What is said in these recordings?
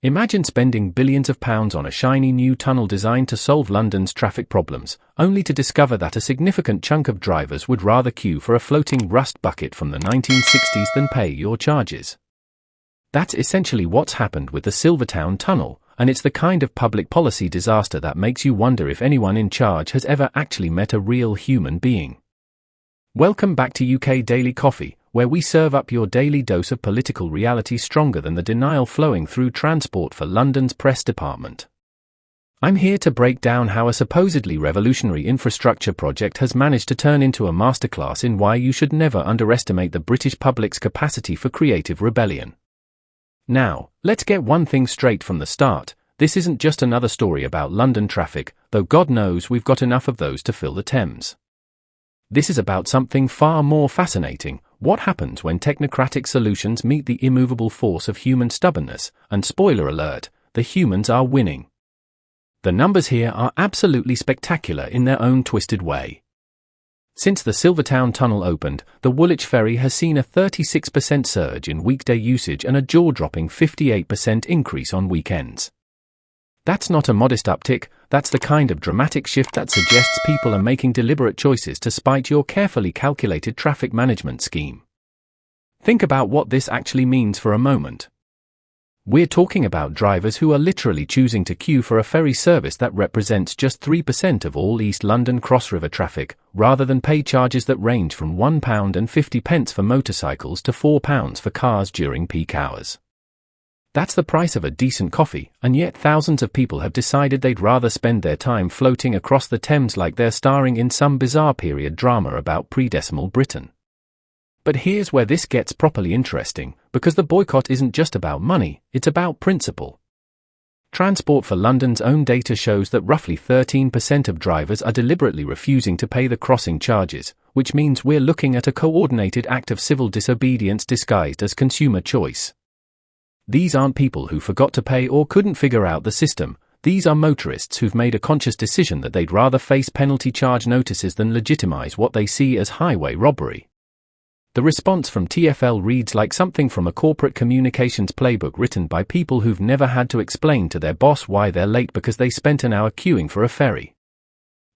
Imagine spending billions of pounds on a shiny new tunnel designed to solve London's traffic problems, only to discover that a significant chunk of drivers would rather queue for a floating rust bucket from the 1960s than pay your charges. That's essentially what's happened with the Silvertown Tunnel, and it's the kind of public policy disaster that makes you wonder if anyone in charge has ever actually met a real human being. Welcome back to UK Daily Coffee, where we serve up your daily dose of political reality stronger than the denial flowing through Transport for London's press department. I'm here to break down how a supposedly revolutionary infrastructure project has managed to turn into a masterclass in why you should never underestimate the British public's capacity for creative rebellion. Now, let's get one thing straight from the start. This isn't just another story about London traffic, though God knows we've got enough of those to fill the Thames. This is about something far more fascinating: what happens when technocratic solutions meet the immovable force of human stubbornness, and spoiler alert, the humans are winning. The numbers here are absolutely spectacular in their own twisted way. Since the Silvertown Tunnel opened, the Woolwich Ferry has seen a 36% surge in weekday usage and a jaw-dropping 58% increase on weekends. That's not a modest uptick, that's the kind of dramatic shift that suggests people are making deliberate choices to spite your carefully calculated traffic management scheme. Think about what this actually means for a moment. We're talking about drivers who are literally choosing to queue for a ferry service that represents just 3% of all East London cross-river traffic, rather than pay charges that range from £1.50 for motorcycles to £4 for cars during peak hours. That's the price of a decent coffee, and yet thousands of people have decided they'd rather spend their time floating across the Thames like they're starring in some bizarre period drama about pre-decimal Britain. But here's where this gets properly interesting, because the boycott isn't just about money, it's about principle. Transport for London's own data shows that roughly 13% of drivers are deliberately refusing to pay the crossing charges, which means we're looking at a coordinated act of civil disobedience disguised as consumer choice. These aren't people who forgot to pay or couldn't figure out the system. These are motorists who've made a conscious decision that they'd rather face penalty charge notices than legitimize what they see as highway robbery. The response from TfL reads like something from a corporate communications playbook written by people who've never had to explain to their boss why they're late because they spent an hour queuing for a ferry.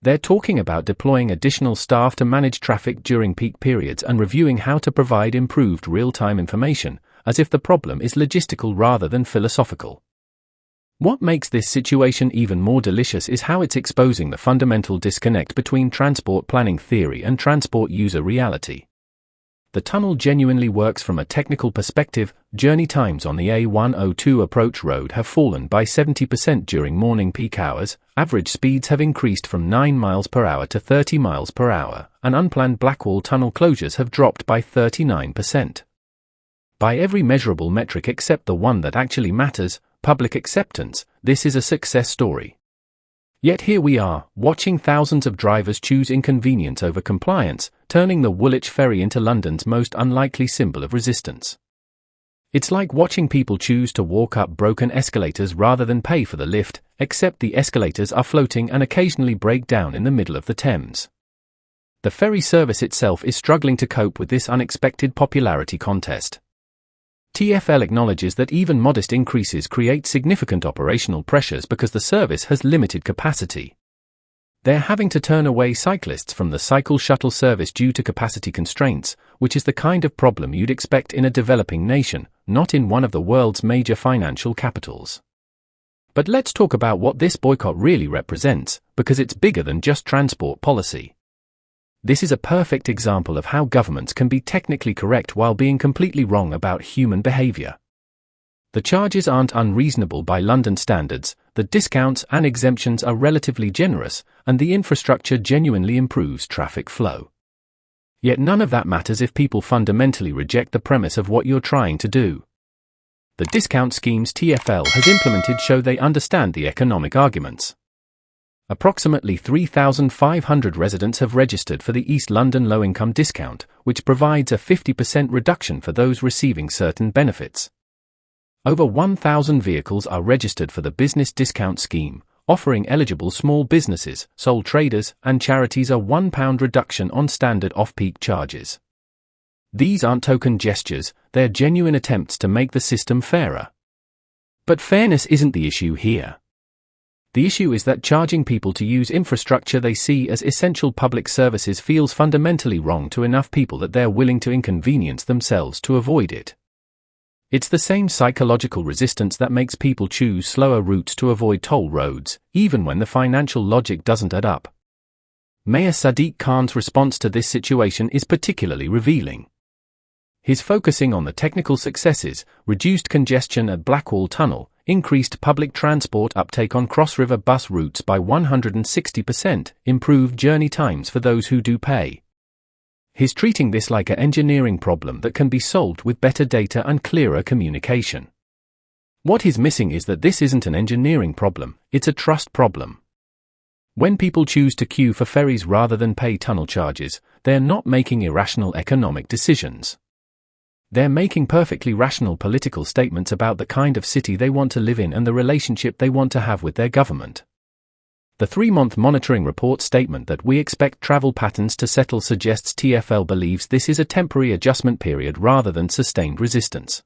They're talking about deploying additional staff to manage traffic during peak periods and reviewing how to provide improved real-time information, as if the problem is logistical rather than philosophical. What makes this situation even more delicious is how it's exposing the fundamental disconnect between transport planning theory and transport user reality. The tunnel genuinely works from a technical perspective. Journey times on the A102 approach road have fallen by 70% during morning peak hours, average speeds have increased from 9 miles per hour to 30 miles per hour, and unplanned Blackwall tunnel closures have dropped by 39%. By every measurable metric except the one that actually matters, public acceptance, this is a success story. Yet here we are, watching thousands of drivers choose inconvenience over compliance, turning the Woolwich Ferry into London's most unlikely symbol of resistance. It's like watching people choose to walk up broken escalators rather than pay for the lift, except the escalators are floating and occasionally break down in the middle of the Thames. The ferry service itself is struggling to cope with this unexpected popularity contest. TfL acknowledges that even modest increases create significant operational pressures because the service has limited capacity. They're having to turn away cyclists from the cycle shuttle service due to capacity constraints, which is the kind of problem you'd expect in a developing nation, not in one of the world's major financial capitals. But let's talk about what this boycott really represents, because it's bigger than just transport policy. This is a perfect example of how governments can be technically correct while being completely wrong about human behavior. The charges aren't unreasonable by London standards, the discounts and exemptions are relatively generous, and the infrastructure genuinely improves traffic flow. Yet none of that matters if people fundamentally reject the premise of what you're trying to do. The discount schemes TfL has implemented show they understand the economic arguments. Approximately 3,500 residents have registered for the East London low-income discount, which provides a 50% reduction for those receiving certain benefits. Over 1,000 vehicles are registered for the business discount scheme, offering eligible small businesses, sole traders, and charities a £1 reduction on standard off-peak charges. These aren't token gestures, they're genuine attempts to make the system fairer. But fairness isn't the issue here. The issue is that charging people to use infrastructure they see as essential public services feels fundamentally wrong to enough people that they're willing to inconvenience themselves to avoid it. It's the same psychological resistance that makes people choose slower routes to avoid toll roads, even when the financial logic doesn't add up. Mayor Sadiq Khan's response to this situation is particularly revealing. His focusing on the technical successes, reduced congestion at Blackwall Tunnel, increased public transport uptake on cross-river bus routes by 160%, improved journey times for those who do pay. He's treating this like an engineering problem that can be solved with better data and clearer communication. What he's missing is that this isn't an engineering problem, it's a trust problem. When people choose to queue for ferries rather than pay tunnel charges, they're not making irrational economic decisions. They're making perfectly rational political statements about the kind of city they want to live in and the relationship they want to have with their government. The 3-month monitoring report statement that we expect travel patterns to settle suggests TfL believes this is a temporary adjustment period rather than sustained resistance.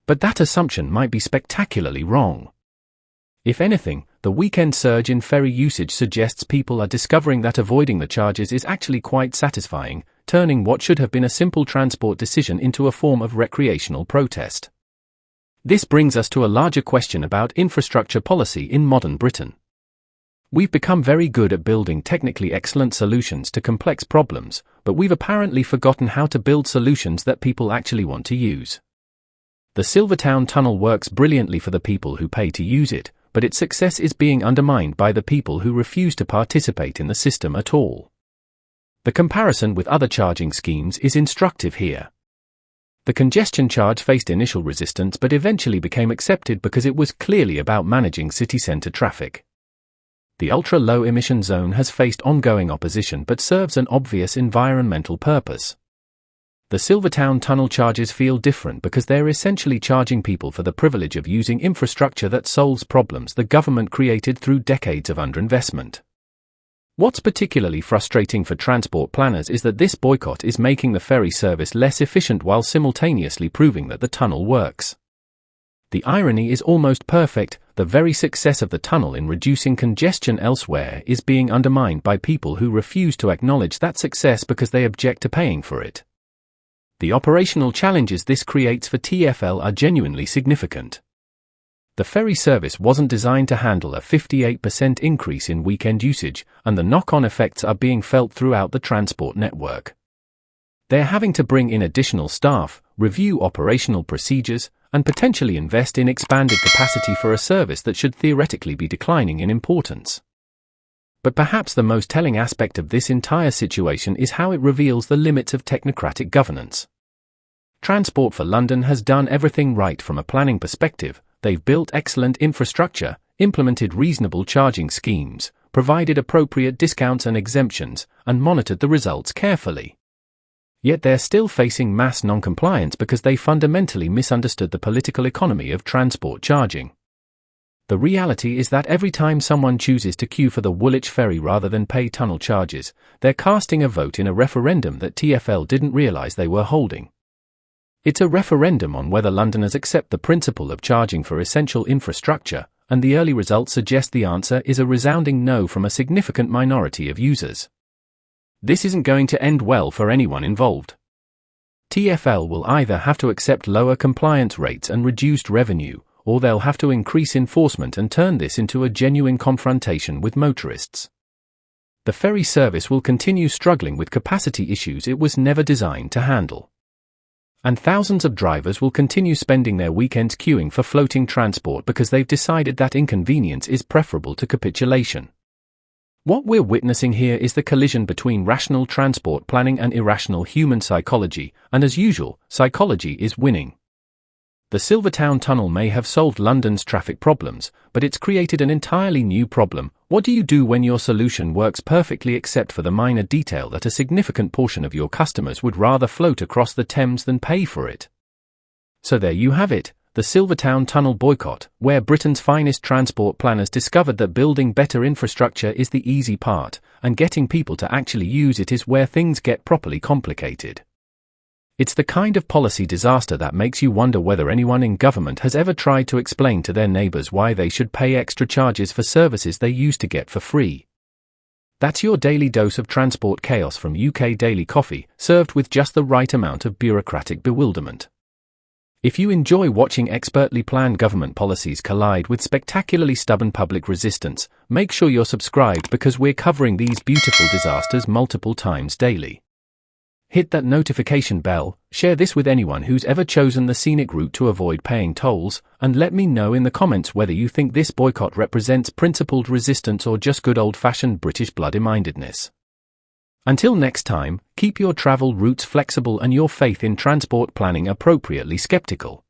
But that assumption might be spectacularly wrong. If anything, the weekend surge in ferry usage suggests people are discovering that avoiding the charges is actually quite satisfying, turning what should have been a simple transport decision into a form of recreational protest. This brings us to a larger question about infrastructure policy in modern Britain. We've become very good at building technically excellent solutions to complex problems, but we've apparently forgotten how to build solutions that people actually want to use. The Silvertown Tunnel works brilliantly for the people who pay to use it, but its success is being undermined by the people who refuse to participate in the system at all. The comparison with other charging schemes is instructive here. The congestion charge faced initial resistance but eventually became accepted because it was clearly about managing city centre traffic. The ultra-low emission zone has faced ongoing opposition but serves an obvious environmental purpose. The Silvertown Tunnel charges feel different because they're essentially charging people for the privilege of using infrastructure that solves problems the government created through decades of underinvestment. What's particularly frustrating for transport planners is that this boycott is making the ferry service less efficient while simultaneously proving that the tunnel works. The irony is almost perfect. The very success of the tunnel in reducing congestion elsewhere is being undermined by people who refuse to acknowledge that success because they object to paying for it. The operational challenges this creates for TfL are genuinely significant. The ferry service wasn't designed to handle a 58% increase in weekend usage, and the knock-on effects are being felt throughout the transport network. They're having to bring in additional staff, review operational procedures, and potentially invest in expanded capacity for a service that should theoretically be declining in importance. But perhaps the most telling aspect of this entire situation is how it reveals the limits of technocratic governance. Transport for London has done everything right from a planning perspective. They've built excellent infrastructure, implemented reasonable charging schemes, provided appropriate discounts and exemptions, and monitored the results carefully. Yet they're still facing mass non-compliance because they fundamentally misunderstood the political economy of transport charging. The reality is that every time someone chooses to queue for the Woolwich Ferry rather than pay tunnel charges, they're casting a vote in a referendum that TfL didn't realise they were holding. It's a referendum on whether Londoners accept the principle of charging for essential infrastructure, and the early results suggest the answer is a resounding no from a significant minority of users. This isn't going to end well for anyone involved. TfL will either have to accept lower compliance rates and reduced revenue, or they'll have to increase enforcement and turn this into a genuine confrontation with motorists. The ferry service will continue struggling with capacity issues it was never designed to handle. And thousands of drivers will continue spending their weekends queuing for floating transport because they've decided that inconvenience is preferable to capitulation. What we're witnessing here is the collision between rational transport planning and irrational human psychology, and as usual, psychology is winning. The Silvertown Tunnel may have solved London's traffic problems, but it's created an entirely new problem. What do you do when your solution works perfectly except for the minor detail that a significant portion of your customers would rather float across the Thames than pay for it? So there you have it, the Silvertown Tunnel boycott, where Britain's finest transport planners discovered that building better infrastructure is the easy part, and getting people to actually use it is where things get properly complicated. It's the kind of policy disaster that makes you wonder whether anyone in government has ever tried to explain to their neighbours why they should pay extra charges for services they used to get for free. That's your daily dose of transport chaos from UK Daily Coffee, served with just the right amount of bureaucratic bewilderment. If you enjoy watching expertly planned government policies collide with spectacularly stubborn public resistance, make sure you're subscribed because we're covering these beautiful disasters multiple times daily. Hit that notification bell, share this with anyone who's ever chosen the scenic route to avoid paying tolls, and let me know in the comments whether you think this boycott represents principled resistance or just good old-fashioned British bloody-mindedness. Until next time, keep your travel routes flexible and your faith in transport planning appropriately skeptical.